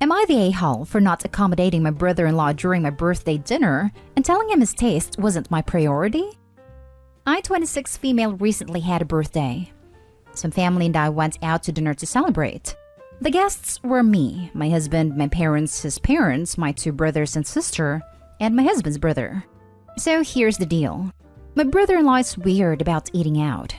Am I the a-hole for not accommodating my brother-in-law during my birthday dinner and telling him his taste wasn't my priority? I, 26 female, recently had a birthday. Some family and I went out to dinner to celebrate. The guests were me, my husband, my parents, his parents, my 2 brothers and sister, and my husband's brother. So here's the deal. My brother-in-law is weird about eating out.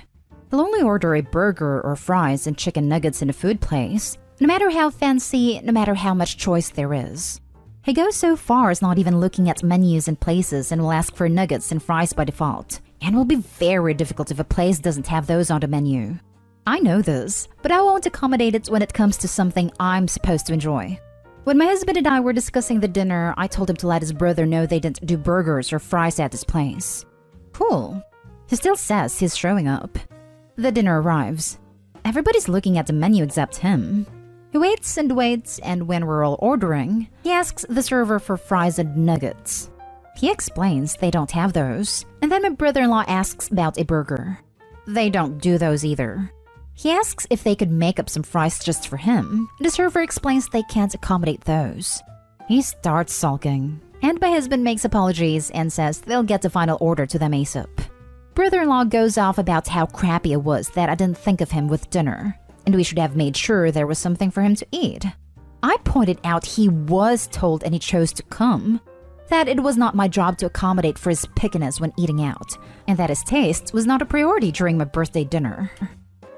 He'll only order a burger or fries and chicken nuggets in a food place, no matter how fancy, no matter how much choice there is. He goes so far as not even looking at menus and places and will ask for nuggets and fries by default, and will be very difficult if a place doesn't have those on the menu. I know this, but I won't accommodate it when it comes to something I'm supposed to enjoy. When my husband and I were discussing the dinner, I told him to let his brother know they didn't do burgers or fries at his place. Cool. He still says he's showing up. The dinner arrives. Everybody's looking at the menu except him. He waits, and when we're all ordering, he asks the server for fries and nuggets. He explains they don't have those, and then my brother-in-law asks about a burger. They don't do those either. He asks if they could make up some fries just for him, and the server explains they can't accommodate those. He starts sulking, and my husband makes apologies and says they'll get the final order to them ASAP. Brother-in-law goes off about how crappy it was that I didn't think of him with dinner, and we should have made sure there was something for him to eat. I pointed out he was told and he chose to come, that it was not my job to accommodate for his pickiness when eating out, and that his taste was not a priority during my birthday dinner.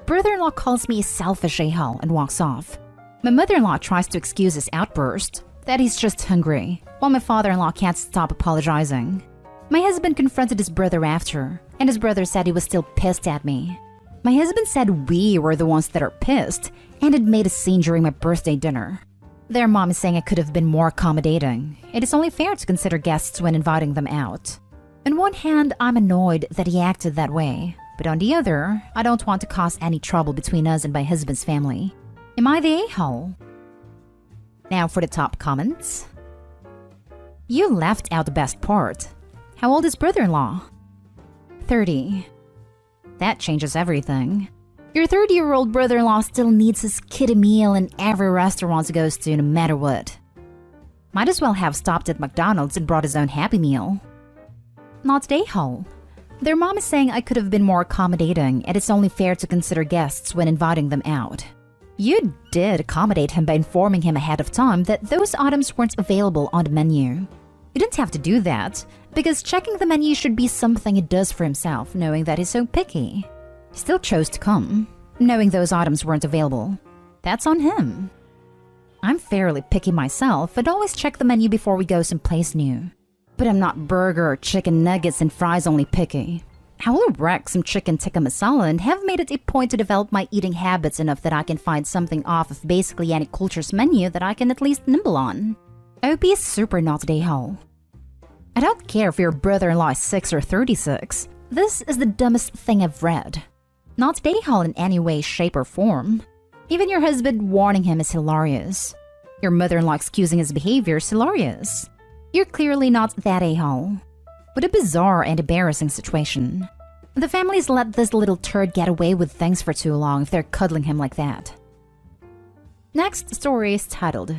Brother-in-law calls me a selfish a-hole and walks off. My mother-in-law tries to excuse his outburst, that he's just hungry, while my father-in-law can't stop apologizing. My husband confronted his brother after, and his brother said he was still pissed at me. My husband said we were the ones that are pissed and had made a scene during my birthday dinner. Their mom is saying I could have been more accommodating. It is only fair to consider guests when inviting them out. On one hand, I'm annoyed that he acted that way, but on the other, I don't want to cause any trouble between us and my husband's family. Am I the a-hole? Now for the top comments. You left out the best part. How old is brother-in-law? 30. That changes everything. Your 30-year-old brother-in-law still needs his kiddie meal in every restaurant he goes to no matter what. Might as well have stopped at McDonald's and brought his own Happy Meal. Not the a-hole. Their mom is saying I could have been more accommodating, and it's only fair to consider guests when inviting them out. You did accommodate him by informing him ahead of time that those items weren't available on the menu. You didn't have to do that, because checking the menu should be something he does for himself, knowing that he's so picky. He still chose to come, knowing those items weren't available. That's on him. I'm fairly picky myself, and always check the menu before we go someplace new. But I'm not burger, chicken nuggets, and fries only picky. I will wreck some chicken tikka masala and have made it a point to develop my eating habits enough that I can find something off of basically any culture's menu that I can at least nibble on. OP is super not the a-hole. I don't care if your brother-in-law is 6 or 36. This is the dumbest thing I've read. Not the a-hole in any way, shape, or form. Even your husband warning him is hilarious. Your mother-in-law excusing his behavior is hilarious. You're clearly not that a-hole. What a bizarre and embarrassing situation. The family's let this little turd get away with things for too long if they're cuddling him like that. Next story is titled,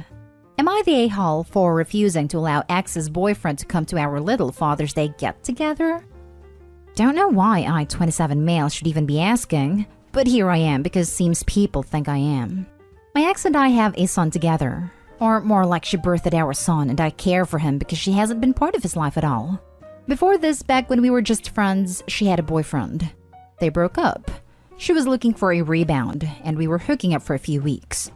Am I the a-hole for refusing to allow ex's boyfriend to come to our little Father's Day get-together? Don't know why I, 27 male, should even be asking, but here I am because seems people think I am. My ex and I have a son together, or more like she birthed our son and I care for him because she hasn't been part of his life at all. Before this, back when we were just friends, she had a boyfriend. They broke up. She was looking for a rebound, and we were hooking up for a few weeks.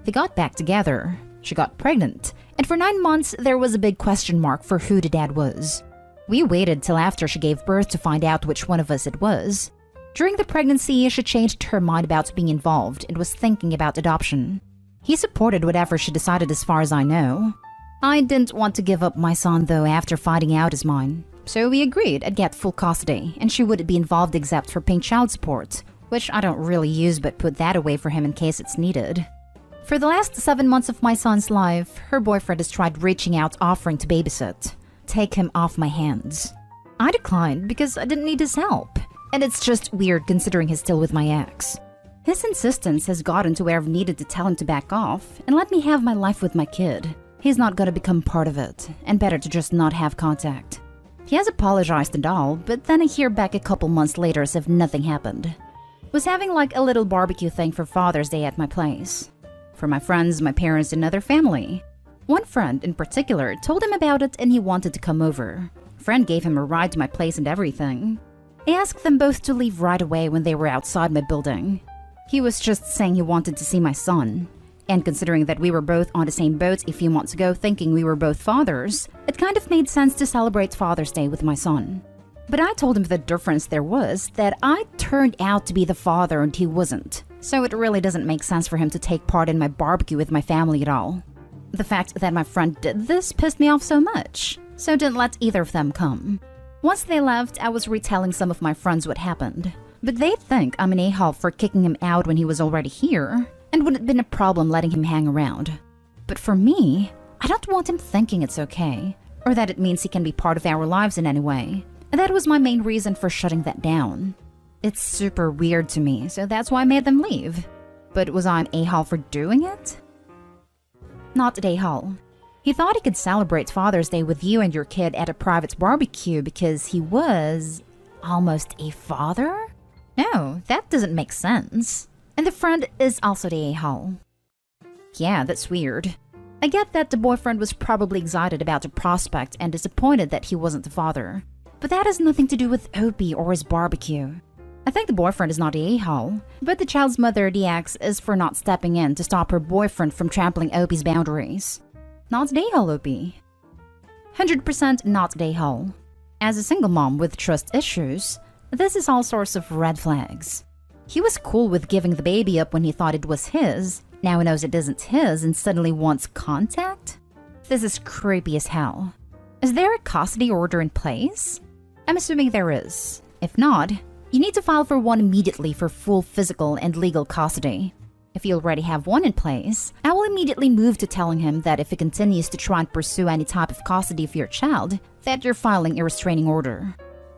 They got back together. She got pregnant, and for 9 months, there was a big question mark for who the dad was. We waited till after she gave birth to find out which one of us it was. During the pregnancy, she changed her mind about being involved and was thinking about adoption. He supported whatever she decided as far as I know. I didn't want to give up my son though after finding out his mine. So we agreed I'd get full custody, and she wouldn't be involved except for paying child support, which I don't really use but put that away for him in case it's needed. For the last 7 months of my son's life, her boyfriend has tried reaching out offering to babysit. Take him off my hands. I declined because I didn't need his help, and it's just weird considering he's still with my ex. His insistence has gotten to where I've needed to tell him to back off and let me have my life with my kid. He's not gonna become part of it, and better to just not have contact. He has apologized and all, but then I hear back a couple months later as if nothing happened. Was having like a little barbecue thing for Father's Day at my place. For my friends, my parents, and other family. One friend in particular told him about it and he wanted to come over. A friend gave him a ride to my place and everything. I asked them both to leave right away when they were outside my building. He was just saying he wanted to see my son. And considering that we were both on the same boat a few months ago thinking we were both fathers, it kind of made sense to celebrate Father's Day with my son. But I told him the difference there was that I turned out to be the father and he wasn't. So it really doesn't make sense for him to take part in my barbecue with my family at all. The fact that my friend did this pissed me off so much, so didn't let either of them come. Once they left, I was retelling some of my friends what happened. But they think I'm an a-hole for kicking him out when he was already here, and wouldn't have been a problem letting him hang around. But for me, I don't want him thinking it's okay, or that it means he can be part of our lives in any way. And that was my main reason for shutting that down. It's super weird to me, so that's why I made them leave. But was I an a-hole for doing it? Not an a-hole. He thought he could celebrate Father's Day with you and your kid at a private barbecue because he was almost a father? No, that doesn't make sense. And the friend is also the a-hole. Yeah, that's weird. I get that the boyfriend was probably excited about the prospect and disappointed that he wasn't the father. But that has nothing to do with Opie or his barbecue. I think the boyfriend is not the a-hole, but the child's mother, the ex, is for not stepping in to stop her boyfriend from trampling Opie's boundaries. Not the a-hole, Opie. 100% not the a-hole. As a single mom with trust issues, this is all sorts of red flags. He was cool with giving the baby up when he thought it was his. Now he knows it isn't his and suddenly wants contact? This is creepy as hell. Is there a custody order in place? I'm assuming there is. If not, you need to file for one immediately for full physical and legal custody. If you already have one in place, I will immediately move to telling him that if he continues to try and pursue any type of custody of your child, that you're filing a restraining order.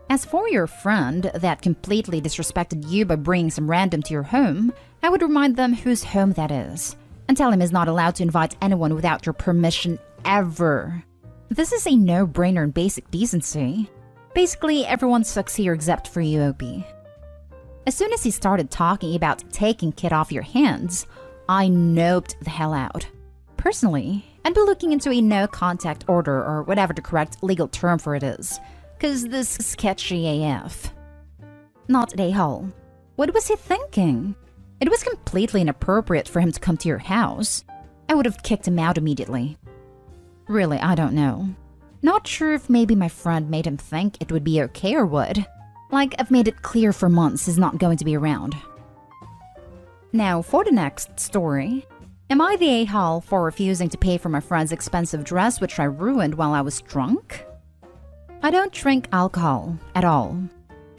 As for your friend that completely disrespected you by bringing some random to your home, I would remind them whose home that is, and tell him he's not allowed to invite anyone without your permission ever. This is a no-brainer in basic decency. Basically, everyone sucks here except for you, Opie. As soon as he started talking about taking kid off your hands, I noped the hell out. Personally, I'd be looking into a no-contact order or whatever the correct legal term for it is, cause this is sketchy AF. Not an a-hole. What was he thinking? It was completely inappropriate for him to come to your house. I would have kicked him out immediately. Really, I don't know. Not sure if maybe my friend made him think it would be okay or what. Like, I've made it clear for months he's not going to be around. Now, for the next story. Am I the a-hole for refusing to pay for my friend's expensive dress which I ruined while I was drunk? I don't drink alcohol at all.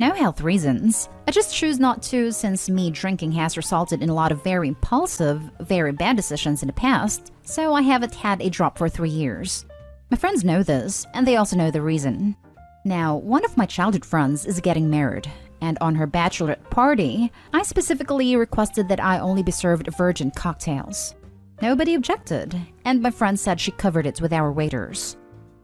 No health reasons. I just choose not to since me drinking has resulted in a lot of very impulsive, very bad decisions in the past, so I haven't had a drop for 3 years. My friends know this, and they also know the reason. Now, one of my childhood friends is getting married, and on her bachelorette party, I specifically requested that I only be served virgin cocktails. Nobody objected, and my friend said she covered it with our waiters.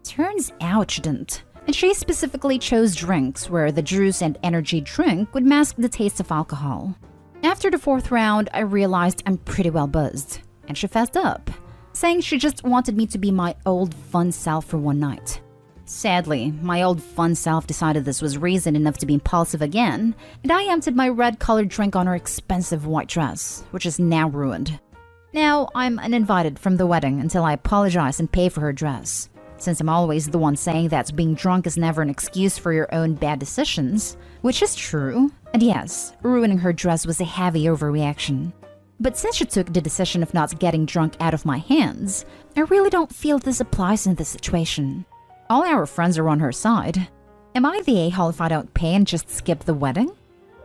Turns out she didn't, and she specifically chose drinks where the juice and energy drink would mask the taste of alcohol. After the 4th round, I realized I'm pretty well buzzed, and she fessed up, saying she just wanted me to be my old fun self for one night. Sadly, my old fun self decided this was reason enough to be impulsive again, and I emptied my red-colored drink on her expensive white dress, which is now ruined. Now, I'm uninvited from the wedding until I apologize and pay for her dress. Since I'm always the one saying that being drunk is never an excuse for your own bad decisions, which is true, and yes, ruining her dress was a heavy overreaction. But since she took the decision of not getting drunk out of my hands, I really don't feel this applies in this situation. All our friends are on her side. Am I the a-hole if I don't pay and just skip the wedding?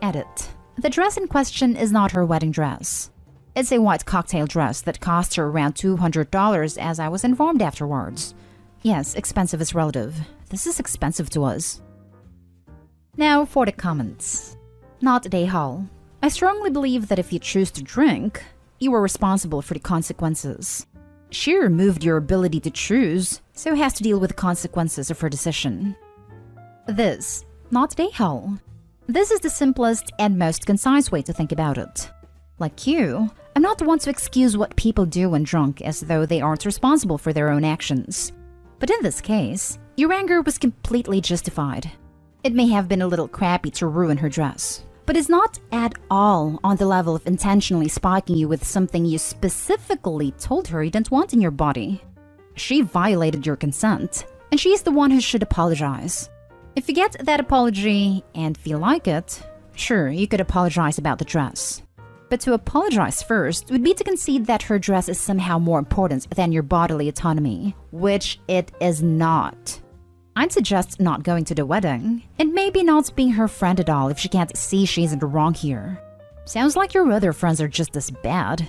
Edit. The dress in question is not her wedding dress. It's a white cocktail dress that cost her around $200 as I was informed afterwards. Yes, expensive is relative. This is expensive to us. Now for the comments. Not a a-hole. I strongly believe that if you choose to drink, you are responsible for the consequences. She removed your ability to choose, so has to deal with the consequences of her decision. This, not a-hole. This is the simplest and most concise way to think about it. Like you, I'm not the one to excuse what people do when drunk as though they aren't responsible for their own actions. But in this case, your anger was completely justified. It may have been a little crappy to ruin her dress, but it's not at all on the level of intentionally spiking you with something you specifically told her you didn't want in your body. She violated your consent, and she's the one who should apologize. If you get that apology and feel like it, sure, you could apologize about the dress. But to apologize first would be to concede that her dress is somehow more important than your bodily autonomy, which it is not. I'd suggest not going to the wedding, and maybe not being her friend at all if she can't see she's in the wrong here. Sounds like your other friends are just as bad.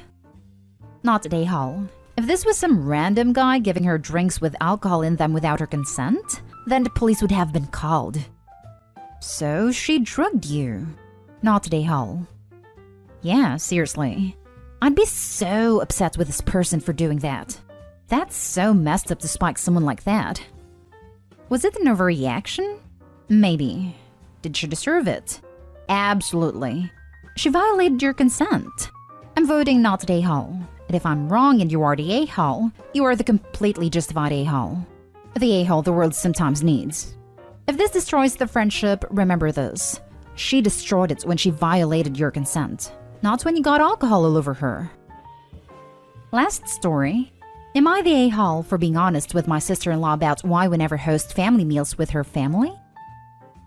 Not at a-hole. If this was some random guy giving her drinks with alcohol in them without her consent, then the police would have been called. So she drugged you. Not at a-hole. Yeah, seriously. I'd be so upset with this person for doing that. That's so messed up to spike someone like that. Was it an overreaction? Maybe. Did she deserve it? Absolutely. She violated your consent. I'm voting not at a-hole. And if I'm wrong and you are the a-hole, you are the completely justified a-hole. The a-hole the world sometimes needs. If this destroys the friendship, remember this. She destroyed it when she violated your consent, not when you got alcohol all over her. Last story. Am I the a-hole for being honest with my sister-in-law about why we never host family meals with her family?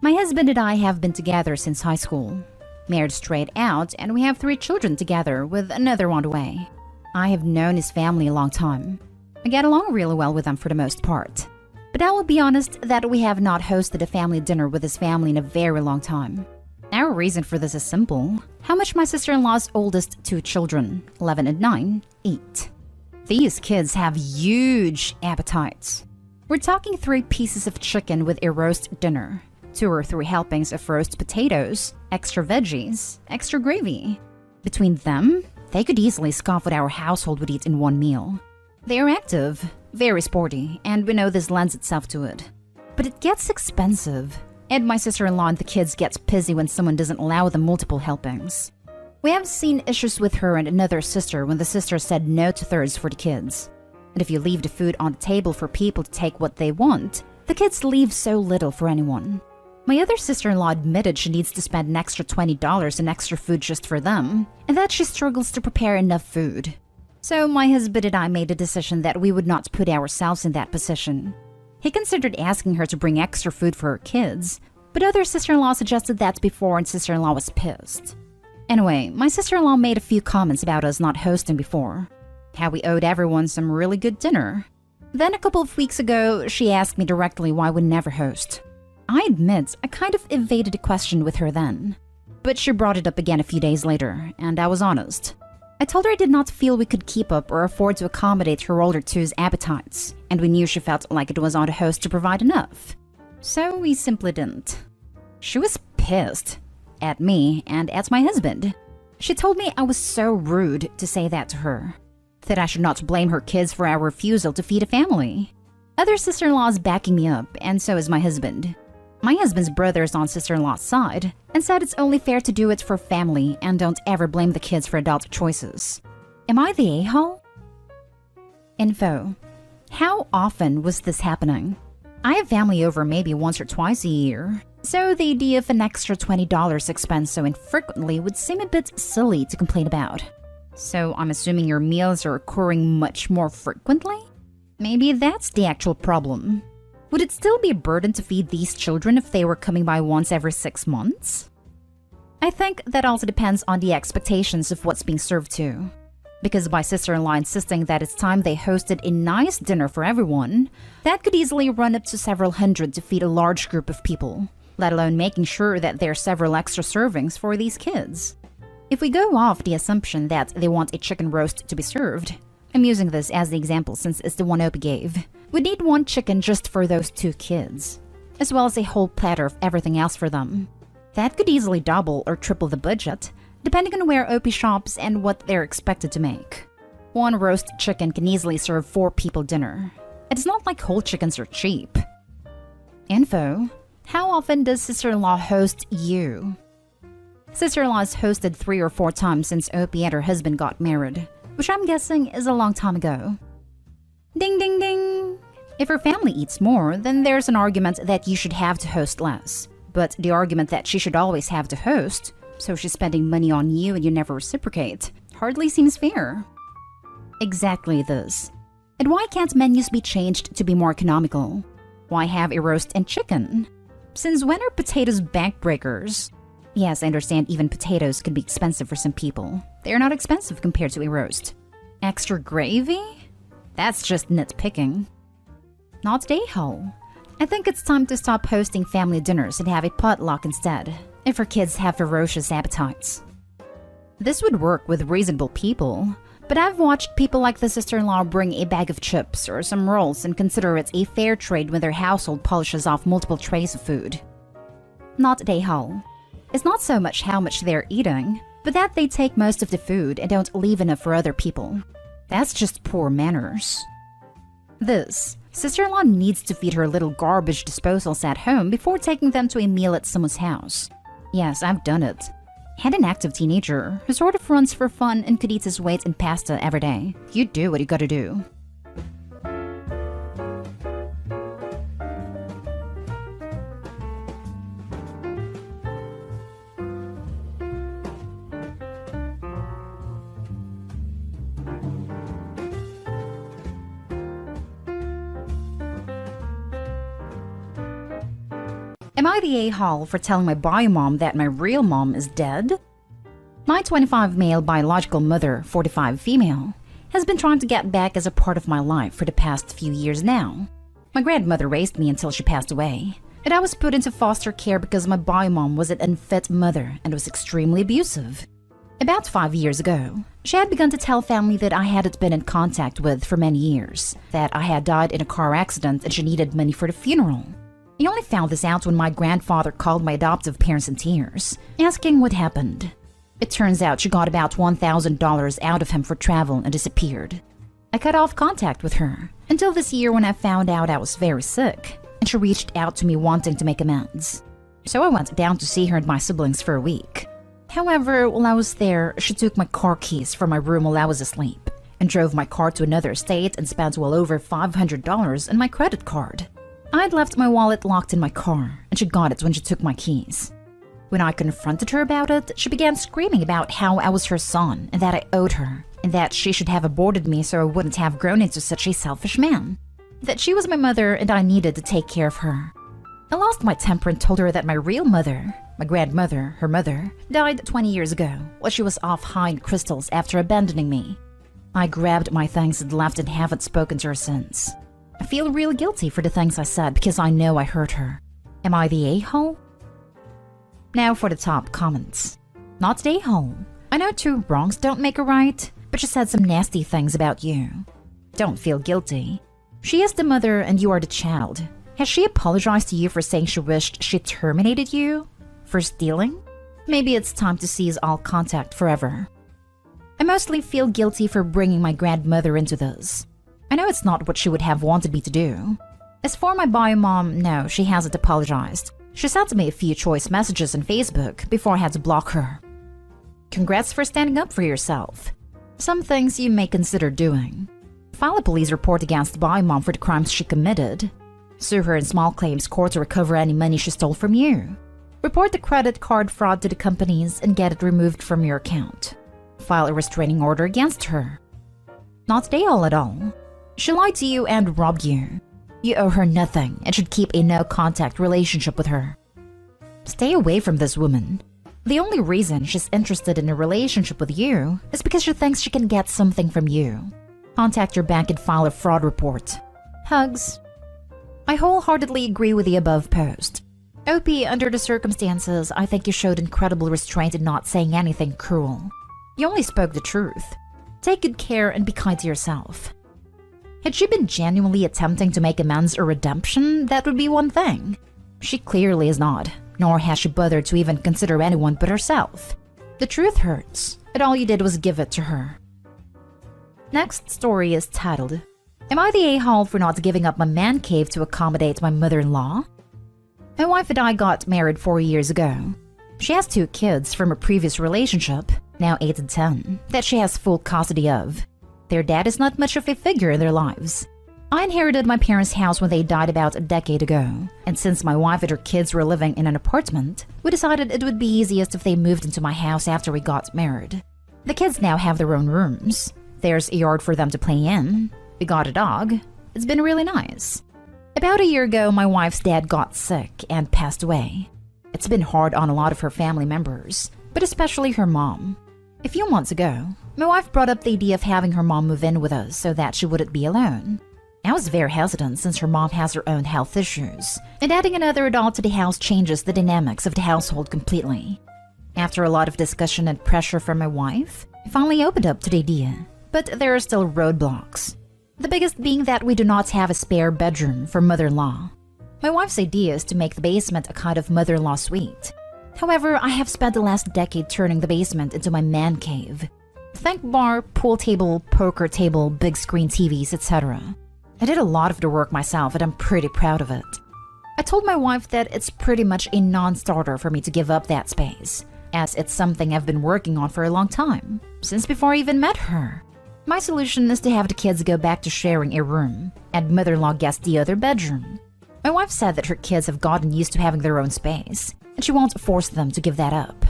My husband and I have been together since high school. Married straight out, and we have 3 children together with another on the way. I have known his family a long time. I get along really well with them for the most part. But I will be honest that we have not hosted a family dinner with his family in a very long time. Our reason for this is simple. How much my sister-in-law's oldest 2 children, 11 and 9, eat. These kids have huge appetites. We're talking 3 pieces of chicken with a roast dinner, 2 or 3 helpings of roast potatoes, extra veggies, extra gravy. Between them, they could easily scoff what our household would eat in one meal. They are active, very sporty, and we know this lends itself to it. But it gets expensive, and my sister-in-law and the kids get pissy when someone doesn't allow them multiple helpings. We have seen issues with her and another sister when the sister said no to thirds for the kids. And if you leave the food on the table for people to take what they want, the kids leave so little for anyone. My other sister-in-law admitted she needs to spend an extra $20 in extra food just for them, and that she struggles to prepare enough food. So my husband and I made a decision that we would not put ourselves in that position. He considered asking her to bring extra food for her kids, but other sister-in-law suggested that before and sister-in-law was pissed. Anyway, my sister-in-law made a few comments about us not hosting before. How we owed everyone some really good dinner. Then a couple of weeks ago, she asked me directly why we never host. I admit I kind of evaded the question with her then. But she brought it up again a few days later, and I was honest. I told her I did not feel we could keep up or afford to accommodate her older 2's appetites, and we knew she felt like it was on the host to provide enough. So we simply didn't. She was pissed. At me and at my husband. She told me I was so rude to say that to her. That I should not blame her kids for our refusal to feed a family. Other sister-in-laws backing me up, and so is my husband. My husband's brother is on sister-in-law's side, and said it's only fair to do it for family and don't ever blame the kids for adult choices. Am I the a-hole? Info. How often was this happening? I have family over maybe once or twice a year, so the idea of an extra $20 expense so infrequently would seem a bit silly to complain about. So I'm assuming your meals are occurring much more frequently? Maybe that's the actual problem. Would it still be a burden to feed these children if they were coming by once every 6 months? I think that also depends on the expectations of what's being served too. Because my sister-in-law insisting that it's time they hosted a nice dinner for everyone, that could easily run up to several hundred to feed a large group of people, let alone making sure that there are several extra servings for these kids. If we go off the assumption that they want a chicken roast to be served, I'm using this as the example since it's the one Opie gave, we'd need 1 chicken just for those 2 kids, as well as a whole platter of everything else for them. That could easily double or triple the budget, depending on where OP shops and what they're expected to make. One roast chicken can easily serve 4 people dinner. It's not like whole chickens are cheap. Info: how often does sister-in-law host you? Sister-in-law has hosted 3 or 4 times since OP and her husband got married, which I'm guessing is a long time ago. Ding ding ding! If her family eats more, then there's an argument that you should have to host less. But the argument that she should always have to host, so she's spending money on you and you never reciprocate, hardly seems fair. Exactly this. And why can't menus be changed to be more economical? Why have a roast and chicken? Since when are potatoes backbreakers? Yes, I understand even potatoes can be expensive for some people. They are not expensive compared to a roast. Extra gravy? That's just nitpicking. Not day-hole. I think it's time to stop hosting family dinners and have a potluck instead, if our kids have ferocious appetites. This would work with reasonable people, but I've watched people like the sister-in-law bring a bag of chips or some rolls and consider it a fair trade when their household polishes off multiple trays of food. Not day-hole. It's not so much how much they're eating, but that they take most of the food and don't leave enough for other people. That's just poor manners. This sister-in-law needs to feed her little garbage disposals at home before taking them to a meal at someone's house. Yes, I've done it. Had an active teenager who sort of runs for fun and could eat his weight in pasta every day. You do what you gotta do. Am I the a-hole for telling my bio mom that my real mom is dead? My 25 male biological mother, 45 female, has been trying to get back as a part of my life for the past few years now. My grandmother raised me until she passed away, and I was put into foster care because my bio mom was an unfit mother and was extremely abusive. About 5 years ago, she had begun to tell family that I hadn't been in contact with for many years, that I had died in a car accident and she needed money for the funeral. I only found this out when my grandfather called my adoptive parents in tears, asking what happened. It turns out she got about $1,000 out of him for travel and disappeared. I cut off contact with her until this year when I found out I was very sick, and she reached out to me wanting to make amends. So I went down to see her and my siblings for a week. However, while I was there, she took my car keys from my room while I was asleep and drove my car to another state and spent well over $500 on my credit card. I'd left my wallet locked in my car, and she got it when she took my keys. When I confronted her about it, she began screaming about how I was her son and that I owed her, and that she should have aborted me so I wouldn't have grown into such a selfish man. That she was my mother and I needed to take care of her. I lost my temper and told her that my real mother, my grandmother, her mother, died 20 years ago while she was off high in crystals after abandoning me. I grabbed my things and left and haven't spoken to her since. I feel real guilty for the things I said because I know I hurt her. Am I the a-hole? Now for the top comments. Not the a-hole. I know 2 wrongs don't make a right, but she said some nasty things about you. Don't feel guilty. She is the mother and you are the child. Has she apologized to you for saying she wished she terminated you? For stealing? Maybe it's time to cease all contact forever. I mostly feel guilty for bringing my grandmother into this. I know it's not what she would have wanted me to do. As for my bio mom, no, she hasn't apologized. She sent me a few choice messages on Facebook before I had to block her. Congrats for standing up for yourself. Some things you may consider doing. File a police report against bio mom for the crimes she committed. Sue her in small claims court to recover any money she stole from you. Report the credit card fraud to the companies and get it removed from your account. File a restraining order against her. Not they all at all. She lied to you and robbed you. You owe her nothing and should keep a no-contact relationship with her. Stay away from this woman. The only reason she's interested in a relationship with you is because she thinks she can get something from you. Contact your bank and file a fraud report. Hugs. I wholeheartedly agree with the above post. OP, under the circumstances, I think you showed incredible restraint in not saying anything cruel. You only spoke the truth. Take good care and be kind to yourself. Had she been genuinely attempting to make amends or redemption, that would be one thing. She clearly is not, nor has she bothered to even consider anyone but herself. The truth hurts, and all you did was give it to her. Next story is titled, Am I the a-hole for not giving up my man cave to accommodate my mother-in-law? My wife and I got married 4 years ago. She has 2 kids from a previous relationship, now 8 and 10, that she has full custody of. Their dad is not much of a figure in their lives. I inherited my parents' house when they died about a decade ago, and since my wife and her kids were living in an apartment, we decided it would be easiest if they moved into my house after we got married. The kids now have their own rooms. There's a yard for them to play in. We got a dog. It's been really nice. About a year ago, my wife's dad got sick and passed away. It's been hard on a lot of her family members, but especially her mom. A few months ago, my wife brought up the idea of having her mom move in with us so that she wouldn't be alone. I was very hesitant since her mom has her own health issues, and adding another adult to the house changes the dynamics of the household completely. After a lot of discussion and pressure from my wife, I finally opened up to the idea, but there are still roadblocks. The biggest being that we do not have a spare bedroom for mother-in-law. My wife's idea is to make the basement a kind of mother-in-law suite. However, I have spent the last decade turning the basement into my man cave. Think bar, pool table, poker table, big screen TVs, etc. I did a lot of the work myself and I'm pretty proud of it. I told my wife that it's pretty much a non-starter for me to give up that space, as it's something I've been working on for a long time, since before I even met her. My solution is to have the kids go back to sharing a room, and mother-in-law gets the other bedroom. My wife said that her kids have gotten used to having their own space, and she won't force them to give that up.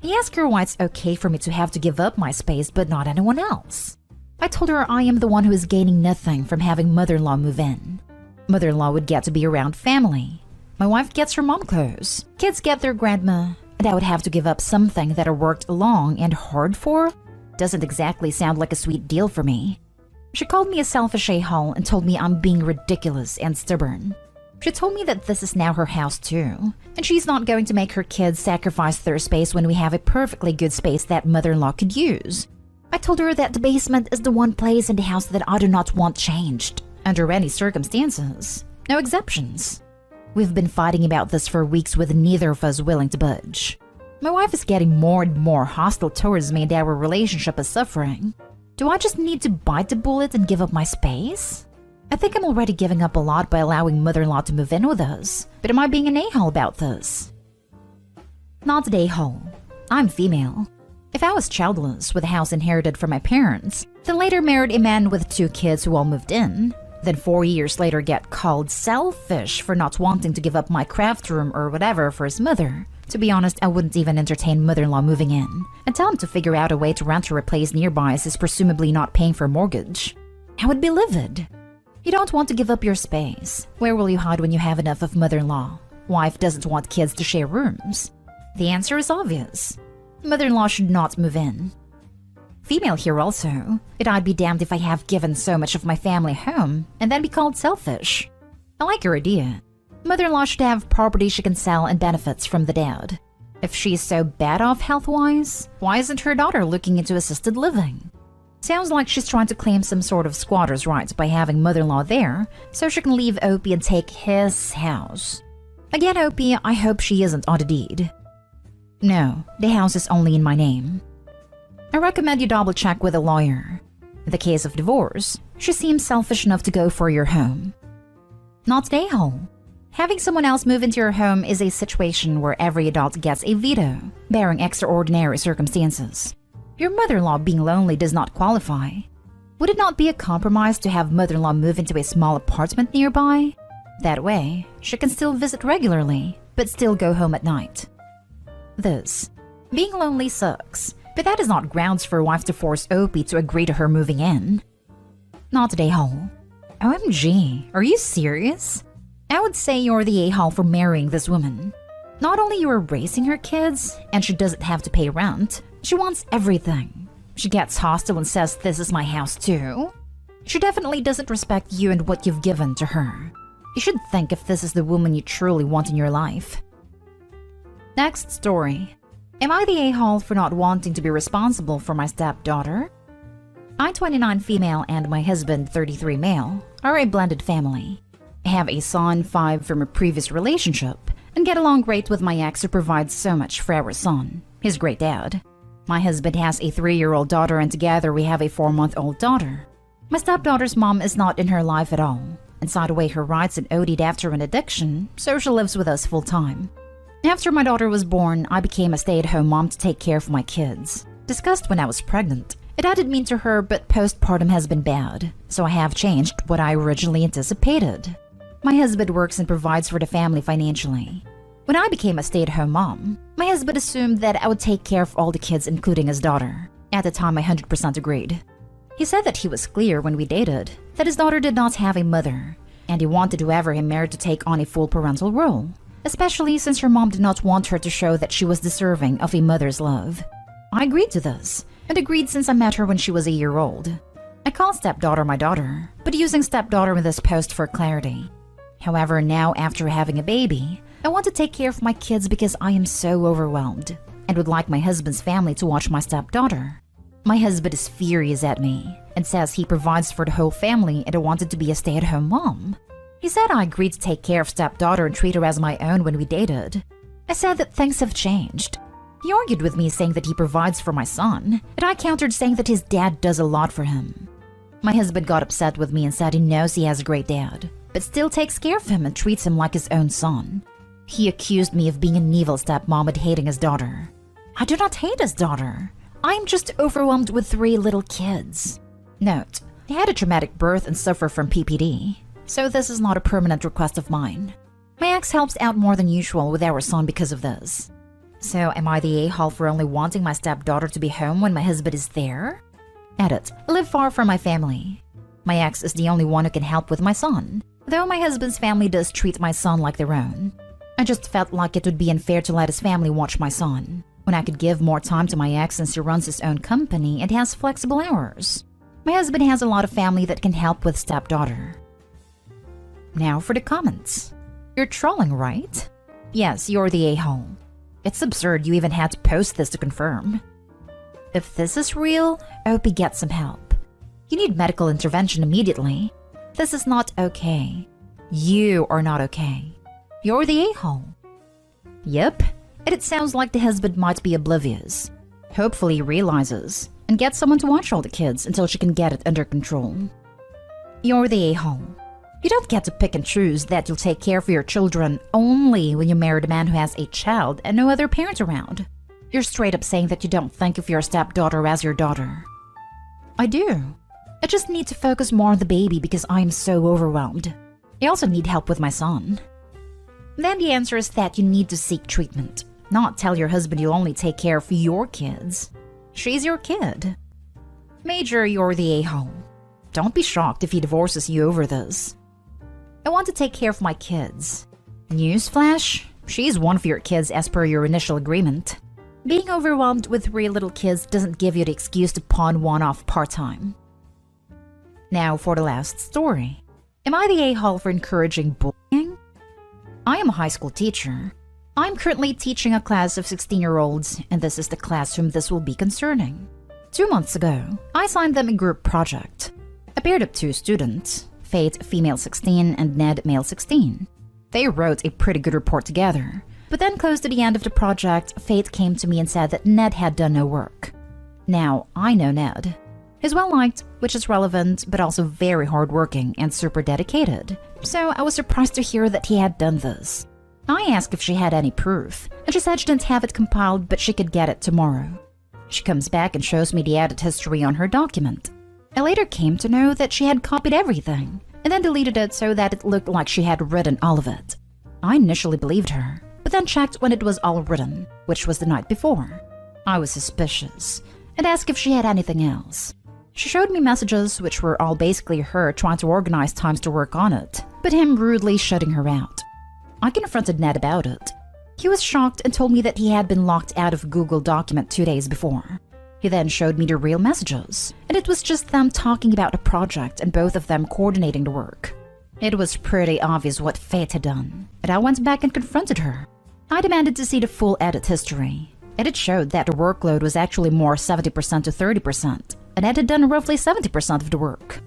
I asked her why it's okay for me to have to give up my space but not anyone else. I told her I am the one who is gaining nothing from having mother-in-law move in. Mother-in-law would get to be around family. My wife gets her mom clothes. Kids get their grandma. And I would have to give up something that I worked long and hard for? Doesn't exactly sound like a sweet deal for me. She called me a selfish a-hole and told me I'm being ridiculous and stubborn. She told me that this is now her house too, and she's not going to make her kids sacrifice their space when we have a perfectly good space that mother-in-law could use. I told her that the basement is the one place in the house that I do not want changed, under any circumstances. No exceptions. We've been fighting about this for weeks with neither of us willing to budge. My wife is getting more and more hostile towards me and our relationship is suffering. Do I just need to bite the bullet and give up my space? I think I'm already giving up a lot by allowing mother-in-law to move in with us, but am I being an a-hole about this? Not an a-hole. I'm female. If I was childless with a house inherited from my parents, then later married a man with 2 kids who all moved in, then 4 years later get called selfish for not wanting to give up my craft room or whatever for his mother. To be honest, I wouldn't even entertain mother-in-law moving in and tell him to figure out a way to rent or a place nearby as he's presumably not paying for a mortgage. I would be livid. You don't want to give up your space. Where will you hide when you have enough of mother-in-law? Wife doesn't want kids to share rooms. The answer is obvious. Mother-in-law should not move in. Female here also, but I'd be damned if I have given so much of my family home and then be called selfish. I like your idea. Mother-in-law should have property she can sell and benefits from the dad. If she's so bad off health-wise, why isn't her daughter looking into assisted living? Sounds like she's trying to claim some sort of squatter's rights by having mother-in-law there so she can leave Opie and take his house. Again, Opie, I hope she isn't on the deed. No, the house is only in my name. I recommend you double-check with a lawyer. In the case of divorce, she seems selfish enough to go for your home. Not an a-hole. Having someone else move into your home is a situation where every adult gets a veto, barring extraordinary circumstances. Your mother-in-law being lonely does not qualify. Would it not be a compromise to have mother-in-law move into a small apartment nearby? That way, she can still visit regularly, but still go home at night. Being lonely sucks, but that is not grounds for a wife to force Opie to agree to her moving in. Not an a-hole. OMG, are you serious? I would say you're the a-hole for marrying this woman. Not only you are raising her kids, and she doesn't have to pay rent, she wants everything. She gets hostile and says this is my house too. She definitely doesn't respect you and what you've given to her. You should think if this is the woman you truly want in your life. Next story. Am I the a-hole for not wanting to be responsible for my stepdaughter? I, 29 female, and my husband, 33 male, are a blended family. I have a son, 5 from a previous relationship, and get along great with my ex who provides so much for our son, his great dad. My husband has a 3-year-old daughter, and together we have a 4-month-old daughter. My stepdaughter's mom is not in her life at all, and signed away her rights and OD'd after an addiction, so she lives with us full-time. After my daughter was born, I became a stay-at-home mom to take care of my kids. Discussed when I was pregnant. It added mean to her, but postpartum has been bad, so I have changed what I originally anticipated. My husband works and provides for the family financially. When I became a stay-at-home mom, my husband assumed that I would take care of all the kids, including his daughter. At the time, I 100% agreed. He said that he was clear when we dated that his daughter did not have a mother, and he wanted whoever he married to take on a full parental role, especially since her mom did not want her to show that she was deserving of a mother's love. I agreed to this, and agreed since I met her when she was a year old. I call stepdaughter my daughter, but using stepdaughter in this post for clarity. However, now after having a baby, I want to take care of my kids because I am so overwhelmed, and would like my husband's family to watch my stepdaughter. My husband is furious at me, and says he provides for the whole family and I wanted to be a stay-at-home mom. He said I agreed to take care of stepdaughter and treat her as my own when we dated. I said that things have changed. He argued with me saying that he provides for my son, and I countered saying that his dad does a lot for him. My husband got upset with me and said he knows he has a great dad, but still takes care of him and treats him like his own son. He accused me of being an evil stepmom and hating his daughter. I do not hate his daughter. I am just overwhelmed with 3 little kids. Note, I had a traumatic birth and suffer from PPD, so this is not a permanent request of mine. My ex helps out more than usual with our son because of this. So am I the a-hole for only wanting my stepdaughter to be home when my husband is there? Edit, I live far from my family. My ex is the only one who can help with my son, though my husband's family does treat my son like their own. I just felt like it would be unfair to let his family watch my son, when I could give more time to my ex since he runs his own company and has flexible hours. My husband has a lot of family that can help with stepdaughter. Now for the comments. You're trolling, right? Yes, you're the a-hole. It's absurd you even had to post this to confirm. If this is real, I hope he gets some help. You need medical intervention immediately. This is not okay. You are not okay. You're the a-hole. Yep, and it sounds like the husband might be oblivious. Hopefully he realizes and gets someone to watch all the kids until she can get it under control. You're the a-hole. You don't get to pick and choose that you'll take care of your children only when you married a man who has a child and no other parent around. You're straight up saying that you don't think of your stepdaughter as your daughter. I do. I just need to focus more on the baby because I am so overwhelmed. I also need help with my son. Then the answer is that you need to seek treatment, not tell your husband you'll only take care of your kids. She's your kid. Major, you're the a-hole. Don't be shocked if he divorces you over this. I want to take care of my kids. Newsflash, she's one of your kids as per your initial agreement. Being overwhelmed with 3 little kids doesn't give you the excuse to pawn one off part-time. Now for the last story. Am I the a-hole for encouraging bullying? I am a high school teacher. I'm currently teaching a class of 16-year-olds, and this is the class whom this will be concerning. 2 months ago, I assigned them a group project. I paired up 2 students, Faith, female 16, and Ned, male 16. They wrote a pretty good report together, but then close to the end of the project, Faith came to me and said that Ned had done no work. Now, I know Ned. He's well-liked, which is relevant, but also very hardworking and super dedicated, so I was surprised to hear that he had done this. I asked if she had any proof, and she said she didn't have it compiled, but she could get it tomorrow. She comes back and shows me the edit history on her document. I later came to know that she had copied everything, and then deleted it so that it looked like she had written all of it. I initially believed her, but then checked when it was all written, which was the night before. I was suspicious, and asked if she had anything else. She showed me messages which were all basically her trying to organize times to work on it, but him rudely shutting her out. I confronted Ned about it. He was shocked and told me that he had been locked out of Google document 2 days before. He then showed me the real messages, and it was just them talking about the project and both of them coordinating the work. It was pretty obvious what Faith had done, and I went back and confronted her. I demanded to see the full edit history, and it showed that the workload was actually more 70% to 30%, and Ed had done roughly 70% of the work.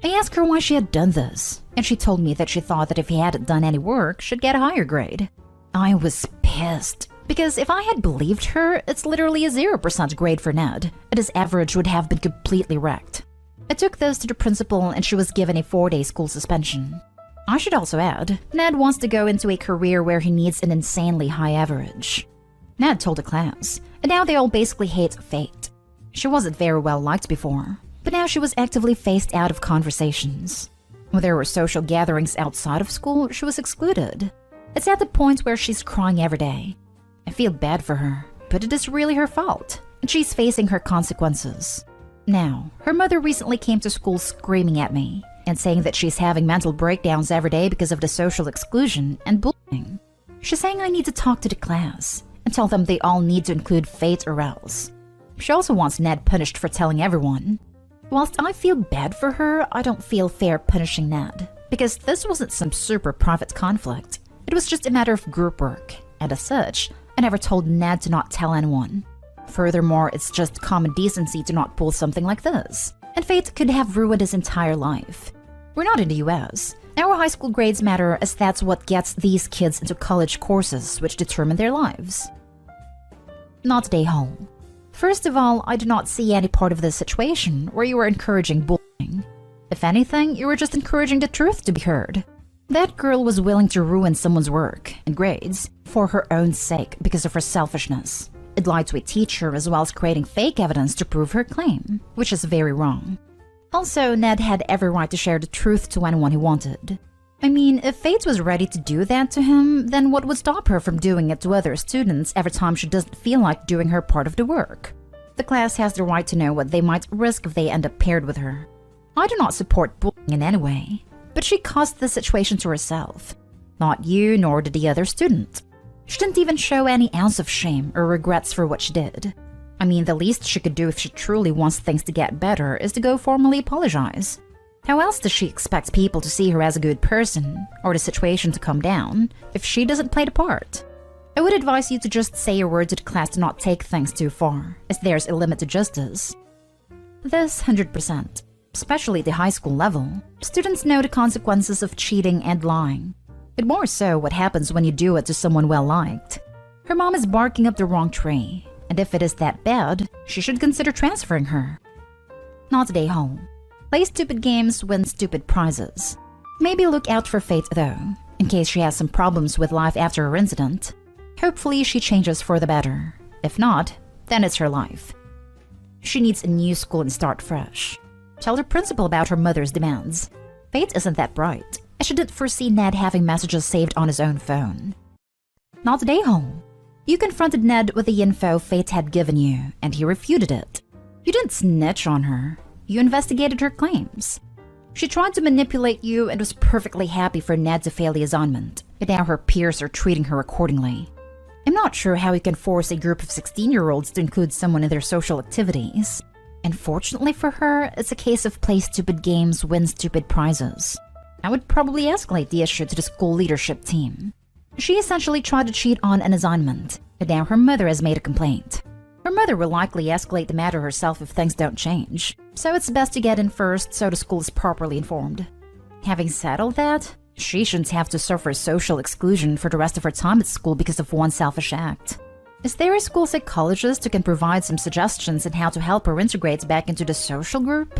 I asked her why she had done this, and she told me that she thought that if he hadn't done any work, she'd get a higher grade. I was pissed, Because if I had believed her, it's literally a 0% grade for Ned, and his average would have been completely wrecked. I took this to the principal and she was given a 4-day school suspension. I should also add, Ned wants to go into a career where he needs an insanely high average. Ned told the class, and now they all basically hate Fate. She wasn't very well liked before, but now she was actively phased out of conversations. When there were social gatherings outside of school, she was excluded. It's at the point where she's crying every day. I feel bad for her, but it is really her fault, and she's facing her consequences. Now, her mother recently came to school screaming at me and saying that she's having mental breakdowns every day because of the social exclusion and bullying. She's saying I need to talk to the class and tell them they all need to include Fate or else. She also wants Ned punished for telling everyone. Whilst I feel bad for her, I don't feel fair punishing Ned, because this wasn't some super private conflict. It was just a matter of group work, and as such, I never told Ned to not tell anyone. Furthermore, it's just common decency to not pull something like this, and Fate could have ruined his entire life. We're not in the US. Our high school grades matter as that's what gets these kids into college courses which determine their lives. Not day home. First of all, I do not see any part of this situation where you are encouraging bullying. If anything, you were just encouraging the truth to be heard. That girl was willing to ruin someone's work and grades for her own sake because of her selfishness. It lied to a teacher as well as creating fake evidence to prove her claim, which is very wrong. Also, Ned had every right to share the truth to anyone he wanted. I mean, if Fate was ready to do that to him, then what would stop her from doing it to other students every time she doesn't feel like doing her part of the work? The class has the right to know what they might risk if they end up paired with her. I do not support bullying in any way, but she caused the situation to herself. Not you, nor did the other student. She didn't even show any ounce of shame or regrets for what she did. I mean, the least she could do if she truly wants things to get better is to go formally apologize. How else does she expect people to see her as a good person, or the situation to calm down, if she doesn't play the part? I would advise you to just say a word to the class to not take things too far, as there's a limit to justice. This 100%, especially at the high school level, students know the consequences of cheating and lying. But more so what happens when you do it to someone well-liked. Her mom is barking up the wrong tree, and if it is that bad, she should consider transferring her. Not a day home. Play stupid games, win stupid prizes. Maybe look out for Fate though, in case she has some problems with life after her incident. Hopefully she changes for the better. If not, then it's her life. She needs a new school and start fresh. Tell the principal about her mother's demands. Fate isn't that bright. I shouldn't foresee Ned having messages saved on his own phone. Not a day home. You confronted Ned with the info Fate had given you, and he refuted it. You didn't snitch on her. You investigated her claims. She tried to manipulate you and was perfectly happy for Ned to fail the assignment, and now her peers are treating her accordingly. I'm not sure how you can force a group of 16-year-olds to include someone in their social activities. And fortunately for her, it's a case of play stupid games, win stupid prizes. I would probably escalate the issue to the school leadership team. She essentially tried to cheat on an assignment, and now her mother has made a complaint. Her mother will likely escalate the matter herself if things don't change, so it's best to get in first so the school is properly informed. Having said all that, she shouldn't have to suffer social exclusion for the rest of her time at school because of one selfish act. Is there a school psychologist who can provide some suggestions on how to help her integrate back into the social group?